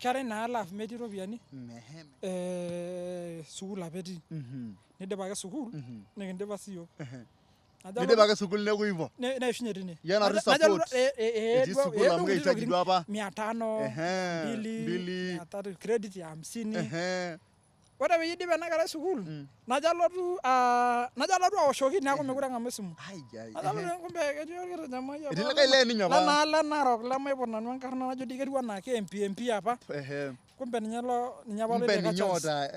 Kare na laf metii ropiani. Sukul apeti. Nidipa ake sukul nikindipa siyo. Nidipa ake sukul neeku hivyo. Neishunye tine. Yana support. Etii sukul amu kehitaji duo apa. 500, 200, 300 credit ya 50. Ore peyie idip ena kerai sukul, najo alotu aoshoki neeku mekure eng'amu esimu. Najo alotu kumbe ketii orkitanyamai apa. Etii likae lee ninye apa. Lanaalo Narok lemaiput nanu enkarna najo dii ketiu enaa MP apa. Kumbe ninye apa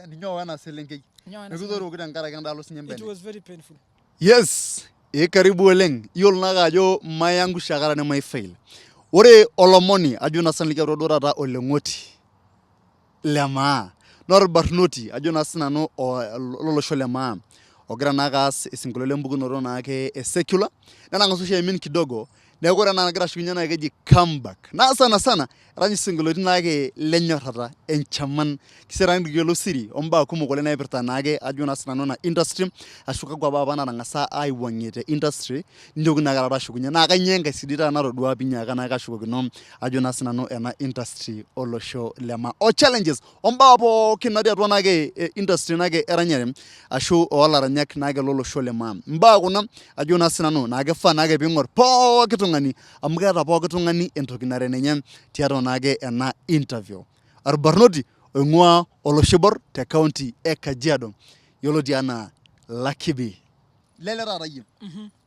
ninye owa ena selenkei. Nikitoroki tenkaraki endaalo sinye mbele. It was very painful. Yes, karibu oleng. Iyiolo naake ajo maiangusha aikata nemaifail. Ore olomoni ajo naa sinanu likiatua duo taata oleng'oti lemaa. Norbarnoti ajo naa sinanu lolosho lemaa. Ogira naake aas isinkolio lempukunoto naake secular. Nenang'asa oshi aimin kidogo. Neeku ore ena nagira ashukunye naa keji comeback. Naa sana erany isinkolioitin naake lenyorrata enchaman. Kisira nikiyiolo siri ombaa kumok oleng naipirta naake ajo naa sinanu na industry ashu kakwa apa natang'asa aiwuang'ie te industry nitoki naake taata ashukunye. Naa kanyoo enkae sidai taata natodua piinyaaka naake ashukokino ajo naa sinanu ena industry olosho lemaa. Challenges ombaa pookin natii atua naake industry naake eranyare ashu olaranyak naake lolosho lemaa. Mbaa kuna ajo naa sinanu naa kifaa naake piing'or pooki tung'ani amu keeta pooki tung'ani entoki nara enenye tiatua naake ena interview. Orbarnoti oing'ua oloshibor te county e Kajiado yioloti enaa Lucky B. Lele taata yie.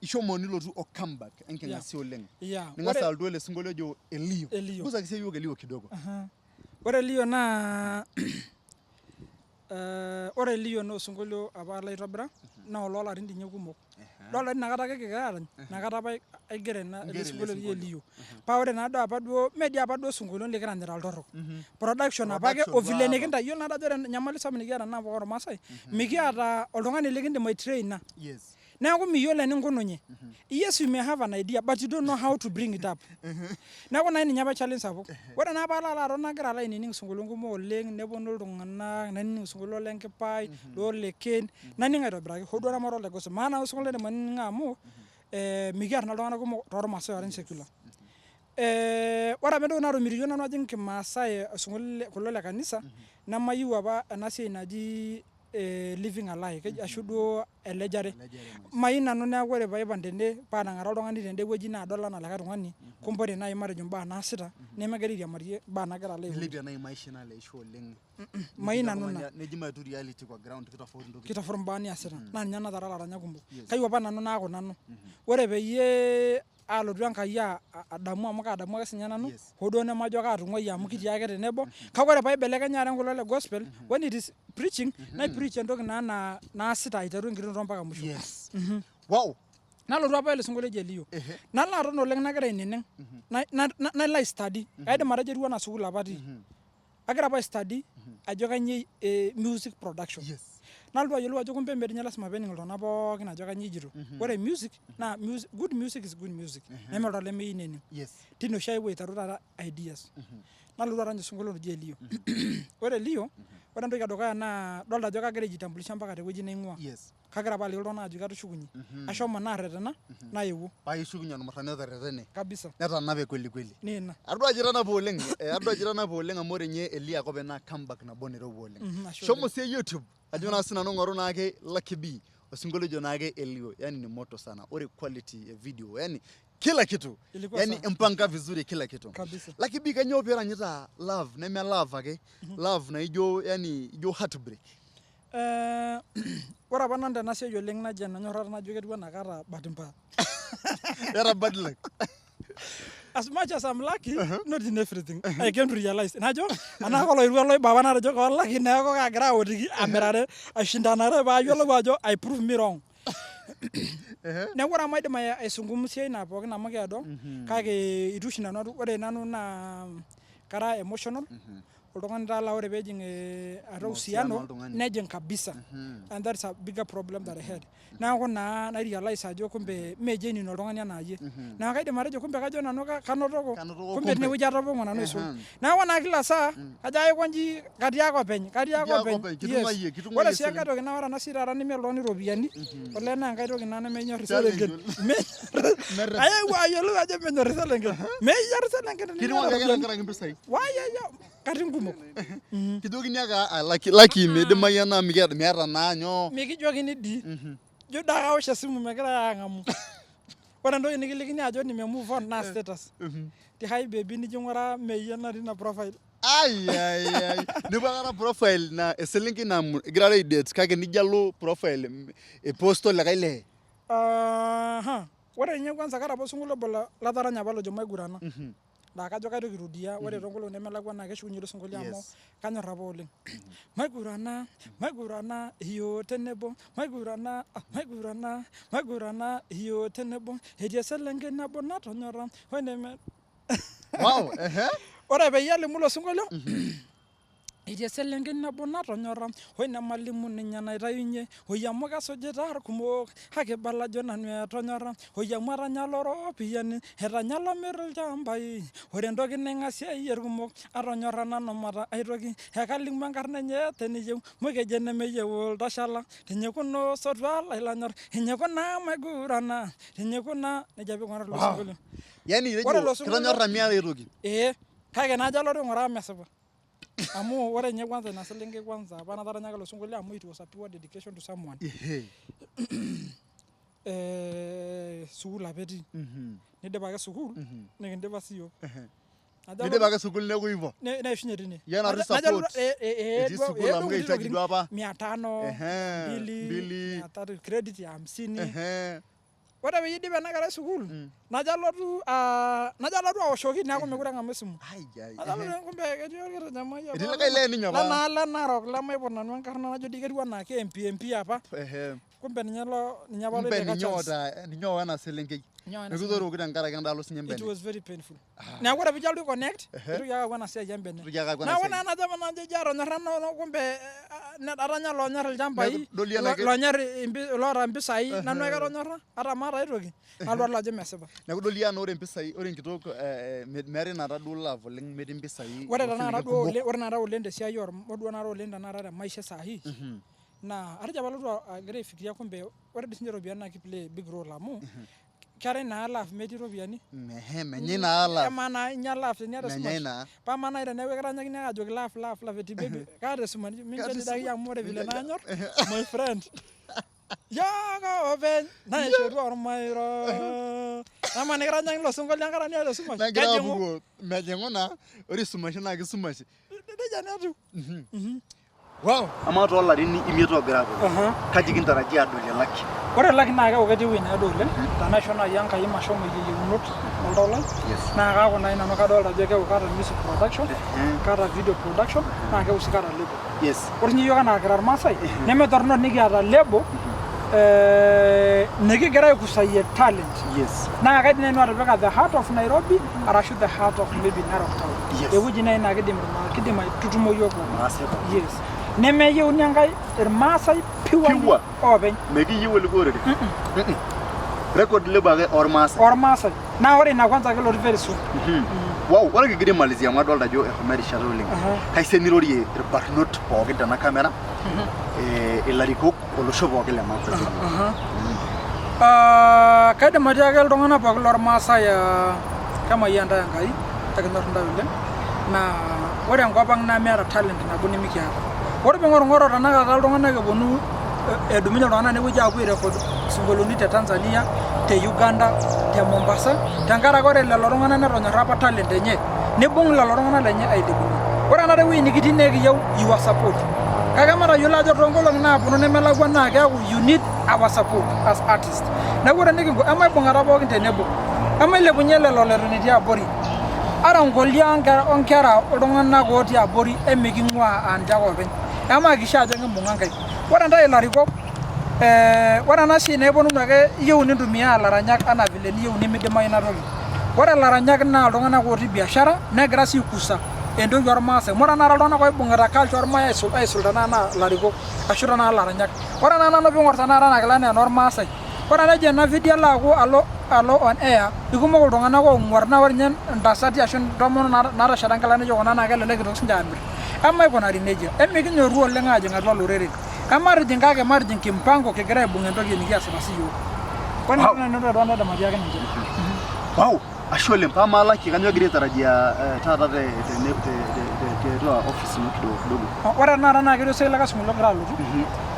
Ishomo nilotu comeback enking'asi oleng. Ning'asa altu ele sinkolio ojo Elio. Gusa kisia yiok Elio kidogo. Ore Elio naa ore Elio naa osinkolio apa laitobira naa oloolarin dinye kumok. Dolai inakata ake kigira arany, inakata apa aigero ele sinkolio oji Elio. Paa ore naado apa duo media apa duo sinkolioitin likiranyita iltorrok. Production apa ake ovile nikintai. Yiolo naado ajo ore enyamali sapuk nikiata naa apa ormaasai, mikiata oltung'ani likindim aitraina. Neeku miyiolo eninkununye. Yes, you may have an idea, but you don't know how to bring it up. Neeku naa ninye apa challenge sapuk. Ore naa apa alo aton nagira alo ainining isinkolioitin kumok oleng, neponu iltung'anak, nainining isinkolio lenkipai, looleken, naning aitobiraki. Hoo duo nemaata olegosi. Maana osinkolio indim ainining'o amu mikiata naa iltung'anak kumok tormaasai oorany secular. Ore apa entoki natomitio nanu ajing kimaasai isinkolio kulo le kanisa, nemayieu apa ena siai naji living alike ashu duo elejare. Mayieu nanu neeku ore paipang tende paanang'are oltung'ani tende wueji naadol enaa likae tung'ani, kumbe ore naaji matejo imbaa naasita nemegira airiamarie imbaa nagira alo aimu. Ilepie naaji maisha naleisho oleng. Mayieu nanu ina. Neji matu reality kwa ground kitofauti ntokitin. Kitofauti imbaa niasita. Naa ninye natara ilaranyak kumok. Kayieu apa nanu naaku nanu. Ore peyie alotu Enkai adamu amu kaadamu ake sinye nanu, hoo duo nemajo kaatung'uayie amu kitii ake tenebo. Kake ore paibelekenyare kulo le gospel, when it is preaching, preach entoki naa naasita aiteru enkiterunoto mpaka musho. Wow. Nalotu apa ele sinkolio oji Elio. Nalo aton oleng nagira ainining. Nalo ai-study. Kaidim atejo etiu enaa sukuul apa atii. Agira apa ai-study ajo kanyoo music production. Nalotu ayiolou ajo kumbe mee lasima peening iltung'anak pookin ajo kanyoo ejito. Ore music naa good music is good music. Nemeeta olemeyieu nening. Tine oshi aewuo aiteru taata ideas. Nalotu arany osinkolio oji Elio. Ore Elio, ore entoki edukuya naa dolta ajo kagira aijitambulisha mpaka tewueji naing'ua. Kagira apa aliki iltung'anak ajo katushukunye. Ashomo naarretena naewuo. Paishukunye ormurrani oterretene. Kabisa. Netanape kweli kweli. Nina. Adua ajo itanapa oleng. Adua ajo itanapa oleng amu ore nye Elio ake openy naa comeback nabo nairowua oleng. Shomo sie YouTube ajo naa sinanu ng'oru naake Lucky B. Osinkolio ojo naake Elio. Yani ni moto sana. Ore quality ya video. Yani kila kitu. Yani mpanga vizuri kila kitu. Kabisa. Lucky B kanyoo piranyita love, neme love ake. Love na ijo yani ijo heartbreak. Ore apa nanu tena siai oleng najo enanyorrata najo ketiu enaa kaata bahati mbaya. Era bad luck. As much as I'm lucky, not in everything. I came to realize. Najo, anaa koloirua loibaba natejo kolaki neeku kagira aotiki amirare ashindanare paayiolou ajo I prove me wrong. Neeku ore maidim aisungumzia ina pookin amu keedo, kake itu oshi nanu ore nanu naa kara emotional. Oltung'ani taala ore peejing atua uhusiano nejing kabisa. And that's a bigger problem that I had. Neeku naa nairealize ajo kumbe mee genuine oltung'ani enaa yie. Neeku kaidim atejo kumbe kajo nanu kanotoko. Kumbe tinewueji atopong'o nanu aisul. Neeku naa kila saa kajo aikonji katii ake openy. Ore sii enkae toki naa ore ena siai taata neme oltung'ani iropiyiani. Olee naa enkae toki naa nemenyorr iselenken. Ayewuo ayiolou ajo menyorr iselenken. Menyorr iselenken. Kitiu ake enkaraki impisai. katin kumok. Kijokini ake laki meidimayu ena meeta naa nyoo. Mikijokini dii. Jo daa kawosh esimu megira ang'amu. Ore entoki nikilikini ajo nimemove on naa status. Tihai baby nijo ng'ura meyie natii ina profile. Ai. Nipakata profile na eselenkei igirara aidate kake nijo alo profile eposto likae lee. Ore ninye kwanza kata apa osinkolio obo lataranya apa lojo maigurana. Naa kajo kaitoki airudia ore toonkolong'i nemelakwa naa keshukunye ilo sinkolio amu kanyorr apa oleng. Maigurana hiyo tenebo maigurana hiyo tenebo etii eselenkei nabo natonyora Wow, ore peyie alimu ilo sinkolio etii eselenkei nabo natonyora nemalimu ninye naitayunye amu kesujita irkumok kake ibala ajo nanu etonyora amu etanya iropiyiani etanya ilomirr ilchambai ore entoki naing'asieyie irkumok atonyora nanu aitoki ekalimu enkarna enye teniyieu mukejo enemeyieu iltashala tinyikuno sotua lai lanyorr tinyikuna maigurana tinyikuna nejia piing'uraa ilo sinkolio. Yani kitonyora miata aitoki. Kake najo alotu aing'uraa mesipa. Amu ore nye kwanza ina selenkei kwanza apa nataranyaka ilo sinkolio amu it was a pure dedication to someone. Sukuul apa etii. Nidipa ake sukuul nikindipa sii yiok. Nidipa ake sukuul neeku hivyo. Neishunye tine. Yeye anaru support. Etii sukuul amu kehitaji duo apa 500, 200, 300 credit ya 50. Ore peyie idip ena kerai sukuul najo alotu aoshoki neeku mekure eng'amu esimu. Kumbe ketii orkiti nyamai apa. Etii likae lee ninye apa. Lenaalo Narok lemaiput nanu enkarna najo dii ketiu enaa MP apa. Kumbe ninye apa loiteka chance. Ninye owa ena selenkei. Nikitoroki tenkaraki endaalo sinye mbene. It was very painful. Neeku ore piijo alotu connect itoki ake aaku ena siai embene. Neeku naa najo ijo atonyora kumbe atanya loonyor ilchambai loonyor loota mpisai nanu ake etonyora ata maata aitoki nalo alo ajo mesipa. Neeku idol iyie enaa ore mpisai ore enkitok meeta inakata duo love oleng metii mpisai. Ore tenakata oleng tesiai duo nara oleng tenakata te maisha sahi naa atejo apa alotu agira aifikiria kumbe ore dii sinye iropiyiani naa kiplay big role amu keetae naa love metii iropiyiani. Menyai naa love. Amaa naa inya love teniata esumash. Paamaa nai teneeku ekiranyakini ake ajoki love etii baby kaata esumash mincho dii amu ore vile nanyorr my friend. Yaaka openy naishoru ormairo. Amaa nikiranyakini ilo sinkolio enkata niata esumash. Kejing'u. Mejing'u naa ore esumash naa kisumash. Nejia netiu. Wow. Amaa toolarin 5 ogira apuo. Kaji kintarajia adolie Lucky? Ore Lucky naa keeku ketii ewueji needo oleng. Tenaisho naaji Enkai mashomo yieunot oltau lai. Naa kaaku naaji nanu kadolta ajo keeku kaata music production, kaata video production, naa keeku sii kaata label. Ore ninye iyiok enaa kira irmaasai nemetorrono nikiata label nikigira aikusayie talent. Naa kaidim nanu atipika the heart of Nairobi arashu the heart of maybe Narok town. Ewueji naaji naa kidim aitutumo iyiok. Nemeyieuni enkai irmaasai pure openy. Mekiyieu elikore. Record label ake ormaasai. Naa ore ina kwanza kelotu very soon. Wow, ore kigira aimalizia amu adolta ajo eshomo erishata oleng. Kaisho nirorie irbarnot pookin tena kamera. Ilarikok olosho pookin le Maasai. Kaidim atiaki iltung'anak pookin lormaasai kemayian ntae Enkai ekinyorr ntae oleng. Naa ore enkop ang' naa meeta talent nabo nemikiata. Ore piing'orung'oro tenakata iltung'anak eponu edumunye iltung'anak nepuo aapuo airecord sinkolioini te Tanzania, te Uganda, te Mombasa tenkaraki ore lelo tung'anak netonyora apa talent enye nibung' lelo tung'anak lenye ailepunye. Ore enakata ewueji nikitii naa ekiyieu your support. Kake matayiolo ajo toonkolong'i naaponu nemelakwa naa keeku you need our support as artists. Neeku ore nikingo emaibung'ata pookin tenebo. Emailepunye lelo leton etii abori. Ara nkolia onkera iltung'anak otii abori emiking'ua ante ake openy. Emakisha ajo kimbung'a nkaik. Ore ntae ilarikok ore ena siai naa eponunu ake iyieu nintumia ilaranyak anaa vile niyieu nimidimayu ina toki. Ore ilaranyak naa iltung'anak otii biashara negira sii aikusa entoki ormaasai. Ore tenakata iltung'anak oibung'ita culture ormaya aisul tenakata naa ilarikok ashu tenakata ilaranyak. Ore tenakata nanu piing'orr tenakata naa kilani enormaasai. Ore enajo ena video alo on air ikumok iltung'anak oong'uarr naa ore ninye ntasati ashu ntomonok naatesheta nkilani naijo kuna naa kelelek itoki sinche aamirr. Emaikunari nejia. Emikinyorru oleng aajing' atua loreren. Ematijing' kake matijing' kimpango kigira aibung' entoki nikiasita siyiok. Ore nanu naidim atiaki ninche. Wow, ashe oleng. Paamaa Lucky kanyoo egira aitarajia taata tiatua office ino kidogo. Ore tenakata naa ketii osai lekasinkolio logira alotu.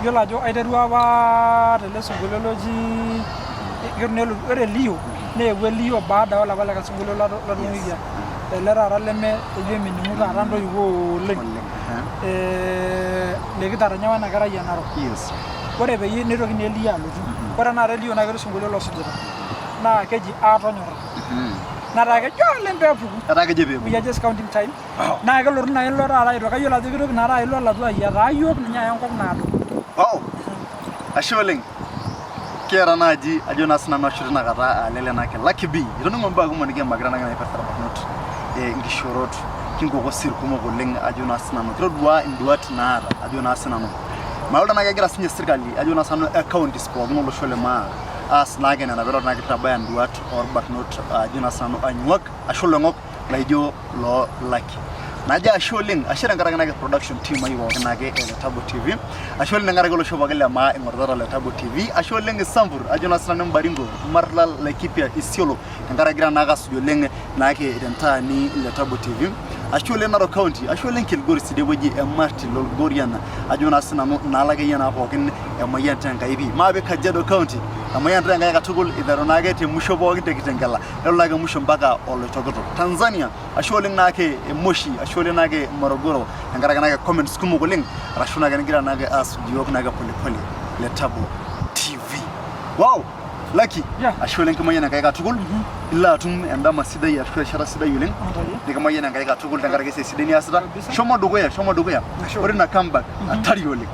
Yiolo ajo aiterua apa tele sinkolio loji ore Lio neewuo Lio baada olapa lekasinkolio latung'uikia. Ele taata leme ejo emining'u taata ntoiwuo oleng. Likitaranya wena kerai e Narok. Ore peyie neitokini Lio alotu. Ore tenakata Lio naa ketii osinkolio losujita. Naa keji aatonyora. Nataa kejo oleng peepuku. Etaa kejo peepuku. We are just counting time. Naa kelotu naa ilo taata aitoki kayiolo ajo kitoki naa taata ilo alotu ayiataa yiok ninye aya enkop naado. Ashe oleng. Kiata naaji ajo naa sinanu ashu tinakata lele nake Lucky B. Itoning'o imbaa kumok nikiimakita nagira naipirta irbarnot nkishorot kinkoko sir kumok oleng ajo naa sinanu. Kitodua induat naata ajo naa sinanu. Mayiolo tenaa kegira sinye sirkali ajo naa sinanu counties pookin olosho le maa aas naake nena peelo naa kitabaya induat orbarnot ajo naa sinanu anyuak ashu loing'ok laijo loo Lucky. Naja ashe oleng, ashe tenkaraki nake production team ai pookin naake ele Tabo TV. Ashe oleng tenkaraki olosho pookin le maa ing'orita le Tabo TV. Ashe oleng Sambur ajo naa sinanu Mbaringo, Marlal, Laikipia, Isiolo tenkaraki egira naake asuj oleng naake tentaani le Tabo TV. Ashe oleng Narok County, ashe oleng Kilgoris tidie wueji Marti Lolgorian ajo naa sinanu naalakeyie naa pookin Emayian Tenkai pi. Maape Kajiado County Emayian Tenkai katukul iteru naake te musho pookin te Kitengela nelo naake musho mpaka Oloitokitok. Tanzania ashe oleng naake Moshi ashe oleng naake Morogoro tenkaraki naake comments kumok oleng arashu naake nigira naake asuj yiok naake polepole le Tabo TV. Wow! Lucky, ashe oleng kimayian enkai katukul ilo atum endama sidai ashu erishata sidai oleng nikimayian enkai katukul tenkaraki esiai sidai niasita. Shomo dukuya. Ore ina comeback atari oleng.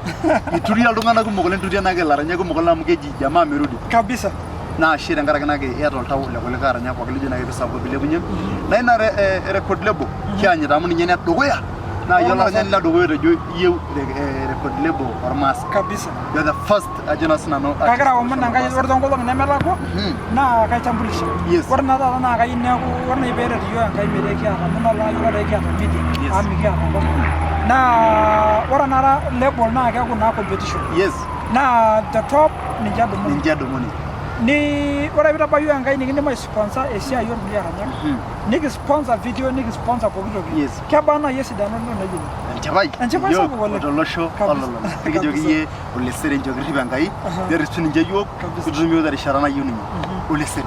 Ituria iltung'anak kumok oleng, ituria naake ilaranyak kumok oleng amu keji jamaa merudi. Kabisa. Naa ashe tenkaraki naake iyata oltau le kulikae aranyak pookin lijo naake pisapuku pilepunye. Na ina record label kianyita amu ninye ene dukuya. Naa yiolo aranyani le dukuya otejo iyieu record label ormaas. Kabisa. You're the first ajo naa sinanu. Kagira aomon enkai ore toonkolong'i nemelakwa naa kaitambulisha. Ore naa taata naa kayieu neeku ore nai peeret iyiok enkai metaa kiata amu inoolong' yiok etaa kiata media amu mikiata enkop. Naa ore enara label naa keeku naa competition. Naa the top ninche edumuni. Ore piitabayu enkai nikindim aisponsor esiai orkulie aranyak. Nikisponsor video, nikisponsor pooki toki. Kebaa nai esidano naijo enchipai sapuk oleng. Tolosho olololo. Nikijoki iyie olesere nchoo kirrip enkai nerrip sininche yiok piitum yiok terishata nayieu ninye. Olesere.